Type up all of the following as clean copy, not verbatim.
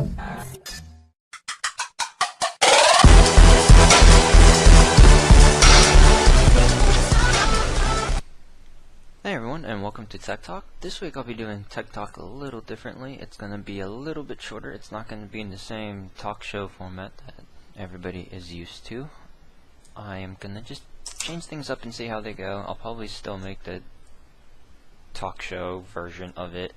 Hey everyone, and welcome to Tech Talk. This week I'll be doing Tech Talk a little differently. It's going to be a little bit shorter. It's not going to be in the same talk show format that everybody is used to. I am going to just change things up and see how they go. I'll probably still make the talk show version of it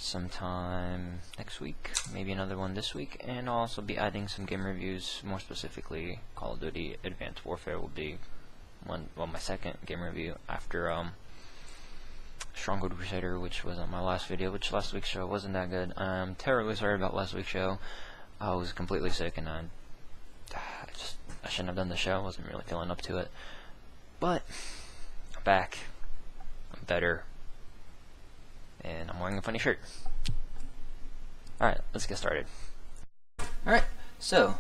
sometime next week, maybe another one this week, and I'll also be adding some game reviews. More specifically, Call of Duty Advanced Warfare will be my second game review after Stronghold Crusader, which was on my last video, which last week's show wasn't that good. I'm terribly sorry about last week's show. I was completely sick and I shouldn't have done the show. I wasn't really feeling up to it. But I'm back. I'm better. And I'm wearing a funny shirt. Alright, let's get started. Alright, so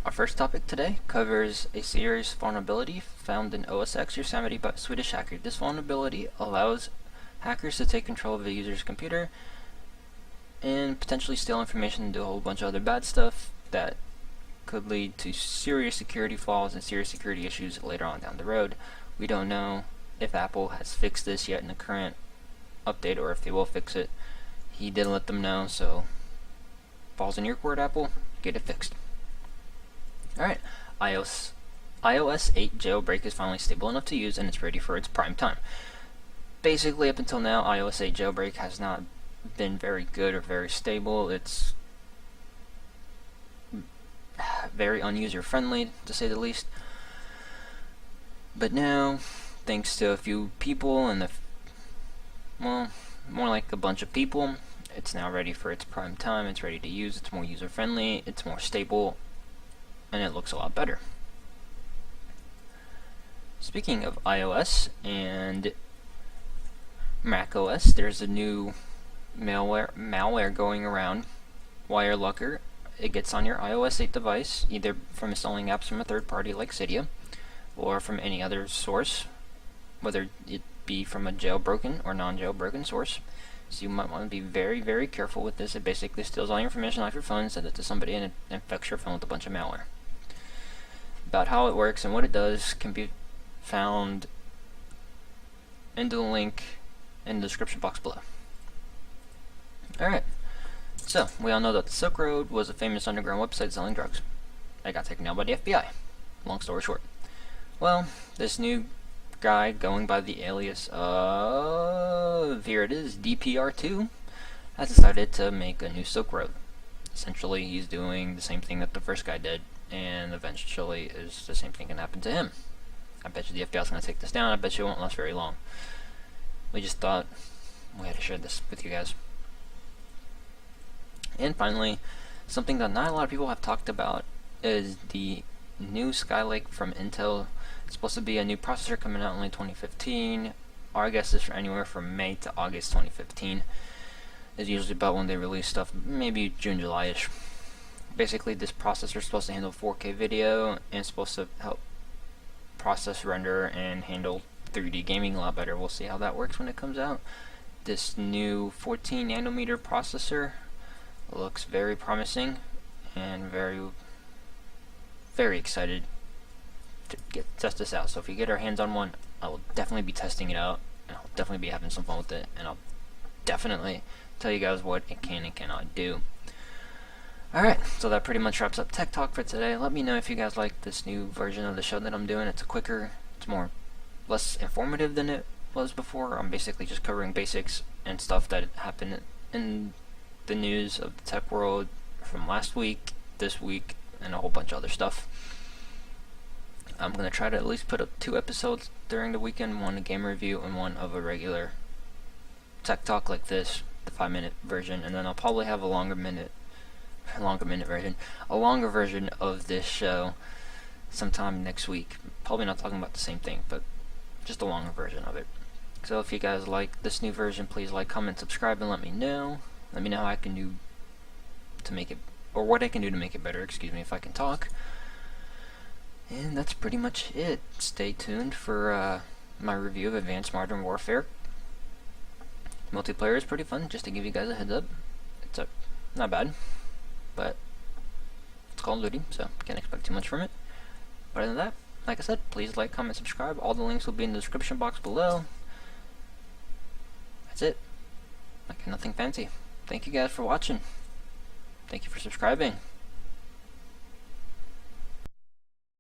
our first topic today covers a serious vulnerability found in OS X Yosemite by a Swedish hacker. This vulnerability allows hackers to take control of a user's computer and potentially steal information and do a whole bunch of other bad stuff that could lead to serious security flaws and serious security issues later on down the road. We don't know if Apple has fixed this yet in the current update or if they will fix it. He didn't let them know, so balls in your court, Apple. Get it fixed. Alright, iOS 8 jailbreak is finally stable enough to use and it's ready for its prime time. Basically, up until now, iOS 8 jailbreak has not been very good or very stable. It's very unuser-friendly, to say the least. But now, thanks to a few people and well, more like a bunch of people, it's now ready for its prime time. It's ready to use. It's more user-friendly. It's more stable, and it looks a lot better. Speaking of iOS and macOS, there's a new malware going around, WireLucker. It gets on your iOS 8 device, either from installing apps from a third party like Cydia, or from any other source, whether it be from a jailbroken or non-jailbroken source. So you might want to be very, very careful with this. It basically steals all your information off your phone, sends it to somebody, and it infects your phone with a bunch of malware. About how it works and what it does can be found in the link in the description box below. Alright, so we all know that the Silk Road was a famous underground website selling drugs. It got taken down by the FBI. Long story short. Well, this new guy going by the alias of, here it is, DPR2, has decided to make a new Silk Road. Essentially, he's doing the same thing that the first guy did, and eventually is the same thing can happen to him. I bet you the FBI is going to take this down. I bet you it won't last very long. We just thought we had to share this with you guys. And finally, something that not a lot of people have talked about is the new Skylake from Intel. It's supposed to be a new processor coming out in late 2015. Our guess is for anywhere from May to August 2015. It's usually about when they release stuff, maybe June, July-ish. Basically, this processor is supposed to handle 4K video and supposed to help process, render, and handle 3D gaming a lot better. We'll see how that works when it comes out. This new 14 nanometer processor looks very promising and very, very excited to test this out. So if you get our hands on one, I will definitely be testing it out, and I'll definitely be having some fun with it, and I'll definitely tell you guys what it can and cannot do. Alright, so that pretty much wraps up Tech Talk for today. Let me know if you guys like this new version of the show that I'm doing. It's quicker, it's less informative than it was before. I'm basically just covering basics and stuff that happened in the news of the tech world from last week, this week, and a whole bunch of other stuff. I'm going to try to at least put up 2 episodes during the weekend, one a game review and one of a regular Tech Talk like this, the 5-minute version, and then I'll probably have a longer version of this show sometime next week. Probably not talking about the same thing, but just a longer version of it. So if you guys like this new version, please like, comment, subscribe, and let me know. Let me know how I can do to make it, or what I can do to make it better, excuse me, if I can talk. And that's pretty much it. Stay tuned for my review of Advanced Modern Warfare. Multiplayer is pretty fun, just to give you guys a heads up. It's not bad. but it's Call of Duty, so can't expect too much from it. But other than that, like I said, please like, comment, subscribe. All the links will be in the description box below. That's it. Like, nothing fancy. Thank you guys for watching. Thank you for subscribing.